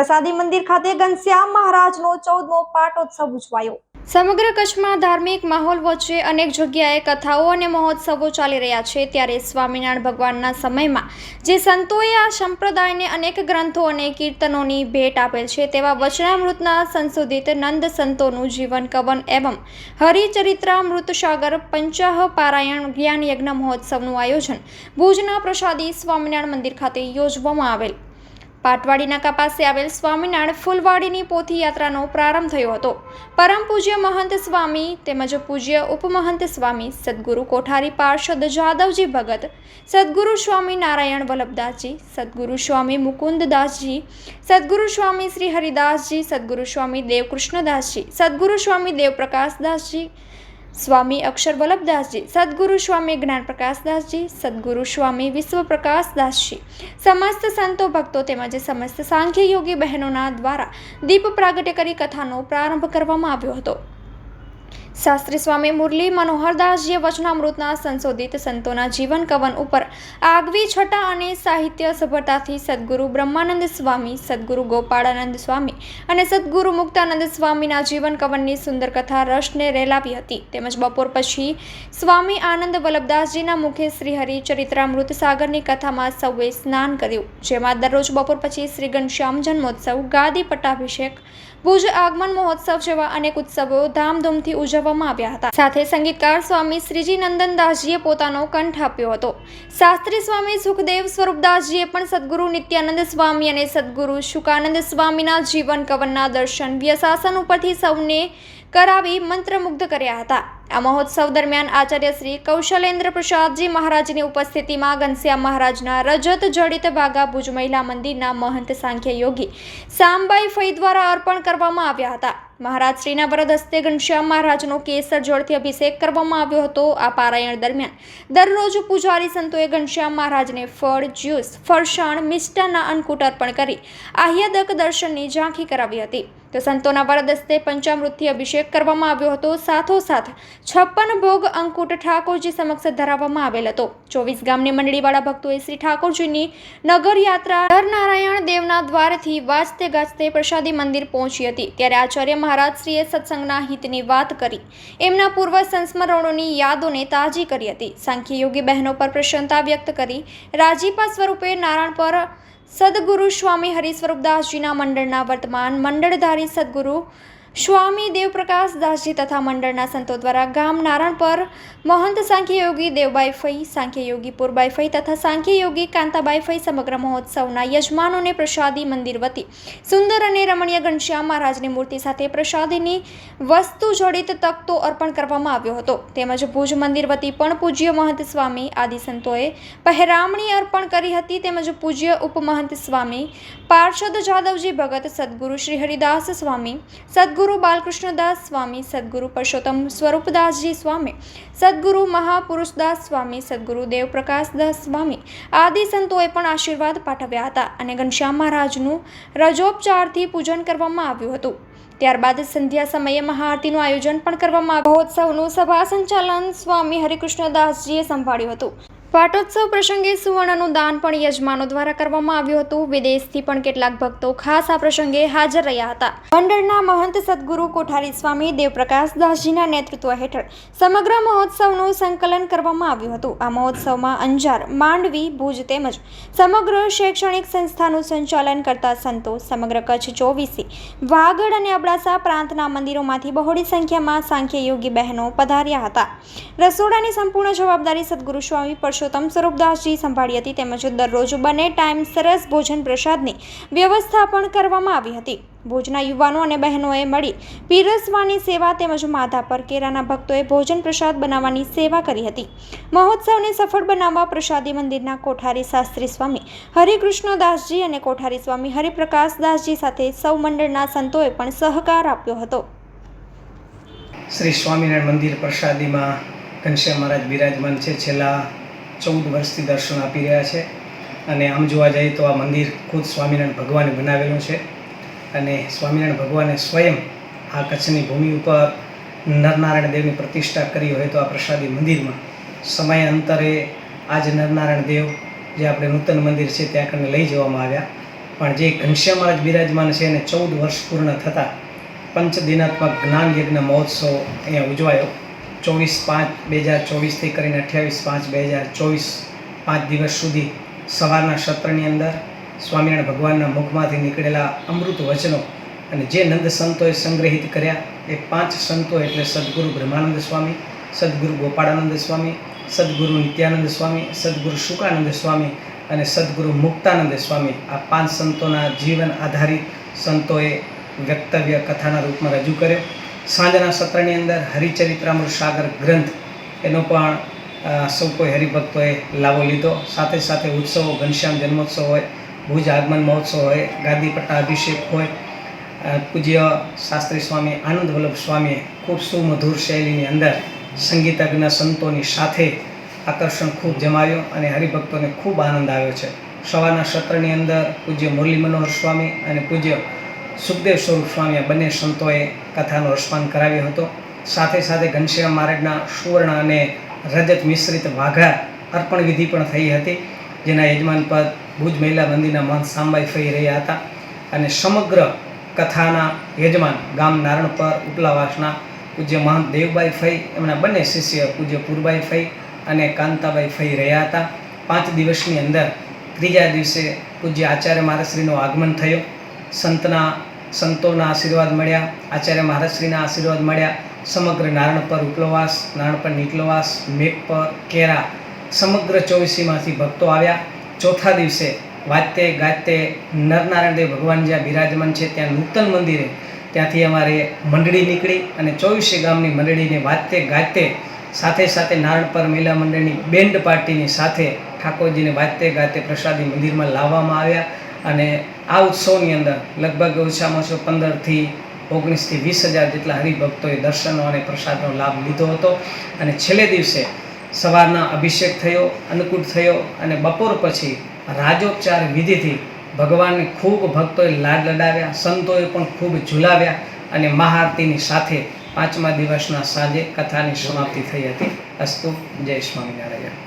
પ્રસાદી મંદિર ખાતે ઘનશ્યામ મહારાજનો 14મો પાટોત્સવ ઉજવાયો। સમગ્ર કચ્છમાં ધાર્મિક માહોલ વચ્ચે અનેક જગ્યાએ કથાઓ અને મહોત્સવો ચાલી રહ્યા છે, ત્યારે સ્વામિનારાયણ ભગવાનના સમયમાં જે સંતોએ આ સંપ્રદાયને અનેક ગ્રંથો અને કીર્તનોની ભેટ આપેલ છે, તેવા વચનામૃતના સંશોધિત નંદ સંતોનું જીવન કવન એવં હરિચરિત્રામૃત સાગર પંચાહ પારાયણ જ્ઞાન યજ્ઞ મહોત્સવનું આયોજન ભુજના પ્રસાદી સ્વામિનારાયણ મંદિર ખાતે યોજવામાં આવેલ। પાટવાડી નાકા પાસે આવેલ સ્વામિનારાયણ ફૂલવાડીની પોથી યાત્રાનો પ્રારંભ થયો હતો। પરમ પૂજ્ય મહંત સ્વામી તેમજ પૂજ્ય ઉપમહંત સ્વામી સદગુરુ કોઠારી પાર્ષદ જાદવજી ભગત, સદગુરુ સ્વામી નારાયણ વલ્લભદાસજી, સદગુરુ સ્વામી મુકુંદદાસજી, સદગુરુ સ્વામી શ્રી હરિદાસજી, સદગુરુ સ્વામી દેવકૃષ્ણદાસજી, સદગુરુ સ્વામી દેવપ્રકાશદાસજી, સ્વામી અક્ષર વલ્લભદાસજી, સદગુરુ સ્વામી જ્ઞાનપ્રકાશદાસજી, સદગુરુ સ્વામી વિશ્વપ્રકાશદાસજી, સમસ્ત સંતો ભક્તો તેમજ સમસ્ત સાંખ્ય યોગી બહેનોના દ્વારા દીપ પ્રાગટ્ય કરી કથાનો પ્રારંભ કરવામાં આવ્યો હતો। શાસ્ત્રી સ્વામી મુરલી મનોહરદાસજીએ વચનામૃતના સંશોધિત સંતોના જીવન કવન ઉપર આગવી છટા અને સાહિત્ય સભરતાથી સદગુરુ બ્રહ્માનંદ સ્વામી, સદગુરુ ગોપાળાનંદ સ્વામી અને સદગુરુ મુક્તાનંદ સ્વામીના જીવન કવનની સુંદર કથા રસને રેલાવી હતી। તેમજ બપોર પછી સ્વામી આનંદ વલ્લભદાસજીના મુખે શ્રી હરિચરિત્રામૃત સાગરની કથામાં સૌએ સ્નાન કર્યું, જેમાં દરરોજ બપોર પછી શ્રી ઘનશ્યામ જન્મોત્સવ, ગાદી પટ્ટાભિષેક, ભુજ આગમન મહોત્સવ જેવા અનેક ઉત્સવો ધામધૂમથી ઉજવવામાં આવ્યા હતા। સાથે સંગીતકાર સ્વામી શ્રીજી નંદનદાસજીએ પોતાનો કંઠ આપ્યો હતો। શાસ્ત્રી સ્વામી સુખદેવ સ્વરૂપદાસજીએ પણ સદગુરુ નિત્યાનંદ સ્વામી અને સદગુરુ શુકાનંદ સ્વામીના જીવન કવનના દર્શન વ્યસાસન ઉપરથી સૌને કરાવી મંત્રમુગ્ધ કર્યા હતા। આ મહોત્સવ દરમિયાન આચાર્ય શ્રી કૌશલેન્દ્ર પ્રસાદજી મહારાજની ઉપસ્થિતિમાં ઘનશ્યામ મહારાજના રજત જડિત ભાગા ભુજ મહિલા મંદિરના મહંત સાંખ્ય યોગી સામબાઈ ફઈ દ્વારા અર્પણ કરવામાં આવ્યા હતા। મહારાજ શ્રીના વરદ હસ્તે ઘનશ્યામ મહારાજનો કેસર જળથી અભિષેક કરવામાં આવ્યો હતો। આ પારાયણ દરમિયાન દરરોજ પૂજારી સંતોએ ઘનશ્યામ મહારાજને ફળ, જ્યુસ, ફરસાણ, મિષ્ટાનના અન્નકૂટ અર્પણ કરી આહ્લાદક દર્શનની ઝાંખી કરાવી હતી। તો સંતોના વરદ હસ્તે પંચામૃતથી અભિષેક કરવામાં આવ્યો હતો। સાથોસાથ 56 ભોગ અંકુટ ઠાકોરજી સમક્ષ ધરાવવામાં આવેલ હતો। 24 ગામની મંડળીવાળા ભક્તોએ શ્રી ઠાકોરજીની નગર યાત્રા નરનારાયણ દેવના દ્વારથી વાજતે ગાજતે પ્રસાદી મંદિર પહોંચી હતી। ત્યારે આચાર્ય મહારાજશ્રીએ સત્સંગના હિતની વાત કરી એમના પૂર્વ સંસ્મરણોની યાદોને તાજી કરી હતી। સાંખ્ય યોગી બહેનો પર પ્રસન્નતા વ્યક્ત કરી રાજીપા સ્વરૂપે નારાયણ પર સદગુરુ સ્વામી હરિસ્વરૂપદાસજીના મંડળના વર્તમાન મંડળધારી સદગુરુ સ્વામી દેવપ્રકાશદાસજી તથા મંડળના સંતો દ્વારા ગામ નારાયણ પર મહંત સાંખ્ય યોગી દેવબાઈ ફઈ, સાંખ્ય યોગી પુરબાઈ ફઈ તથા સાંખ્ય યોગી કાંતાબાઈ ફઈ સમગ્ર મહોત્સવના યજમાનોને પ્રસાદી મંદિર વતી સુંદર અને રમણીય ઘનશ્યામ મહારાજની મૂર્તિ સાથે પ્રસાદીની વસ્તુ જડિત તકતો અર્પણ કરવામાં આવ્યો હતો। તેમજ ભુજ મંદિર વતી પણ પૂજ્ય મહંત સ્વામી આદિ સંતોએ પહેરામણી અર્પણ કરી હતી। તેમજ પૂજ્ય ઉપમહંત સ્વામી પાર્ષદ જાદવજી ભગત, સદગુરુ શ્રી હરિદાસ સ્વામી, સદગુરુ બાલકૃષ્ણદાસ સ્વામી, સદગુરુ પરસોત્તમ સ્વરૂપદાસજી સ્વામી, સદગુરુ મહાપુરુષદાસ સ્વામી, સદગુરુ દેવપ્રકાશદાસ સ્વામી આદિ સંતોએ પણ આશીર્વાદ પાઠવ્યા હતા અને ઘનશ્યામ મહારાજનું રજોપચારથી પૂજન કરવામાં આવ્યું હતું। ત્યારબાદ સંધ્યા સમયે મહાઆરતીનું આયોજન પણ કરવામાં આવ્યું। મહોત્સવનું સભા સંચાલન સ્વામી હરિકૃષ્ણદાસજીએ સંભાળ્યું હતું। પાટોત્સવ પ્રસંગે સુવર્ણનું દાન પણ યજમાનો દ્વારા કરવામાં આવ્યું હતું। વિદેશથી પણ કેટલાક ભક્તો ખાસ આ પ્રસંગે હાજર રહ્યા હતા। મંડળના મહંત સદગુરુ કોઠારી સ્વામી દેવપ્રકાશદાસજીના નેતૃત્વ હેઠળ સમગ્ર મહોત્સવનું સંકલન કરવામાં આવ્યું હતું। આ મહોત્સવમાં અંજાર, માંડવી, ભુજ તેમજ સમગ્ર શૈક્ષણિક સંસ્થાનું સંચાલન કરતા સંતો, સમગ્ર કચ્છ, ચોવીસી, વાગડ અને અબડાસા પ્રાંતના મંદિરોમાંથી બહોળી સંખ્યામાં સાંખ્ય યોગી બહેનો પધાર્યા હતા। રસોડાની સંપૂર્ણ જવાબદારી સદગુરુ સ્વામી પરસોત્તમ સ્વરૂપદાસજી સંભાળી હતી। તેમજ દરરોજ બંને ટાઈમ સરસ ભોજન પ્રસાદની વ્યવસ્થા પણ કરવામાં આવી હતી। ભુજના યુવાનો અને બહેનોએ મળી પીરસવાની સેવા તેમજ માધા પર કેરાના ભક્તોએ ભોજન પ્રસાદ બનાવવાની સેવા કરી હતી। મહોત્સવને સફળ બનાવવા પ્રસાદી મંદિરના કોઠારી શાસ્ત્રી સ્વામી હરિકૃષ્ણદાસજી અને કોઠારી સ્વામી હરિપ્રકાશદાસજી સાથે સૌ મંડળના સંતોએ પણ સહકાર આપ્યો હતો। શ્રી સ્વામિનારાયણ મંદિર પ્રસાદીમાં ઘનશ્યામ મહારાજ બિરાજમાન છે। છેલ્લા 14 વર્ષથી દર્શન આપી રહ્યા છે અને આમ જોવા જઈએ તો આ મંદિર ખુદ સ્વામિનારાયણ ભગવાને બનાવેલું છે અને સ્વામિનારાયણ ભગવાને સ્વયં આ કચ્છની ભૂમિ ઉપર નરનારાયણ દેવની પ્રતિષ્ઠા કરી હોય તો આ પ્રસાદી મંદિરમાં સમયાંતરે આજ નરનારાયણ દેવ જે આપણે નૂતન મંદિર છે ત્યાં કને લઈ જવામાં આવ્યા પણ જે ઘનશ્યામ મહારાજ બિરાજમાન છે એને 14 વર્ષ પૂર્ણ થતાં પંચદિનાત્મક જ્ઞાન યજ્ઞ મહોત્સવ અહીંયા ઉજવાયો. 24/5/2024 થી કરીને 28/5/2024 5 દિવસ સુધી સવારના સત્રની અંદર સ્વામિનારાયણ ભગવાનના મુખમાંથી નીકળેલા અમૃત વચનો અને જે નંદ સંતોએ સંગ્રહિત કર્યા એ 5 સંતો એટલે સદગુરુ બ્રહ્માનંદ સ્વામી, સદગુરુ ગોપાળાનંદ સ્વામી, સદગુરુ નિત્યાનંદ સ્વામી, સદગુરુ શુકાનંદ સ્વામી અને સદગુરુ મુક્તાનંદ સ્વામી, આ 5 સંતોના જીવન આધારિત સંતોએ વક્તવ્ય કથાના રૂપમાં રજૂ કર્યો. સાંજના સત્રની અંદર હરિચરિત્રામૃત સાગર ગ્રંથ એનો પણ સૌ કોઈ હરિભક્તોએ લાભો લીધો. સાથે સાથે ઉત્સવો, ઘનશ્યામ જન્મોત્સવ હોય, ભુજ આગમન મહોત્સવ હોય, ગાદી પટ્ટા અભિષેક હોય, પૂજ્ય શાસ્ત્રી સ્વામી આનંદ વલ્લભ સ્વામીએ ખૂબ સુમધુર શૈલીની અંદર સંગીતજ્ઞ સંતોની સાથે આકર્ષણ ખૂબ જમાવ્યું અને હરિભક્તોને ખૂબ આનંદ આવ્યો છે. સવારના સત્રની અંદર પૂજ્ય મુરલી મનોહર સ્વામી અને પૂજ્ય સુખદેવ સ્વરૂપ સ્વામી આ બંને સંતોએ કથાનો રસપાન કરાવ્યો હતો. સાથે સાથે ઘનશ્યામ મહારાજના સુવર્ણ અને રજત મિશ્રિત વાઘા અર્પણ વિધિ પણ થઈ હતી, જેના યજમાન પદ ભુજ મહિલા મંદિરના મહંત સાંબાઈ ફઈ રહ્યા હતા. અને સમગ્ર કથાના યજમાન ગામ નારણપર ઉપલાવાસના પૂજ્ય મહંત દેવબાઈ ફઈ, એમના બંને શિષ્ય પૂજ્ય પુરબાઈ ફઈ અને કાંતાબાઈ ફઈ રહ્યા હતા. 5 દિવસની અંદર ત્રીજા દિવસે પૂજ્ય આચાર્ય મહારાજશ્રીનું આગમન થયું. સંતોના આશીર્વાદ મળ્યા, આચાર્ય મહારાજશ્રીના આશીર્વાદ મળ્યા. સમગ્ર નારણપર ઉપલવાસ, નારણપર નીકલવાસ, મેઘપર, કેરા સમગ્ર 24માંથી ભક્તો આવ્યા. ચોથા દિવસે વાતે ગાતે નરનારાયણ દેવ ભગવાન જ્યાં બિરાજમાન છે ત્યાં નૂતન મંદિરે ત્યાંથી અમારે મંડળી નીકળી અને 24 ગામની મંડળીને વાતે ગાતે સાથે સાથે નારણપર મહિલા મંડળની બેન્ડ પાર્ટીની સાથે ઠાકોરજીને વાતે ગાતે પ્રસાદી મંદિરમાં લાવવામાં આવ્યા. અને આ ઉત્સવની અંદર લગભગ ઓછામાં ઓછો 15થી 19થી 20,000 જેટલા હરિભક્તોએ દર્શનો અને પ્રસાદનો લાભ લીધો હતો. અને છેલ્લે દિવસે સવારના અભિષેક થયો, અન્નકૂટ થયો અને બપોર પછી રાજોપચાર વિધિથી ભગવાનને ખૂબ ભક્તોએ લાડ લડાવ્યા, સંતોએ પણ ખૂબ ઝુલાવ્યા અને મહાઆરતીની સાથે 5મા દિવસના સાંજે કથાની સમાપ્તિ થઈ હતી. અસ્તુ. જય સ્વામિનારાયણ.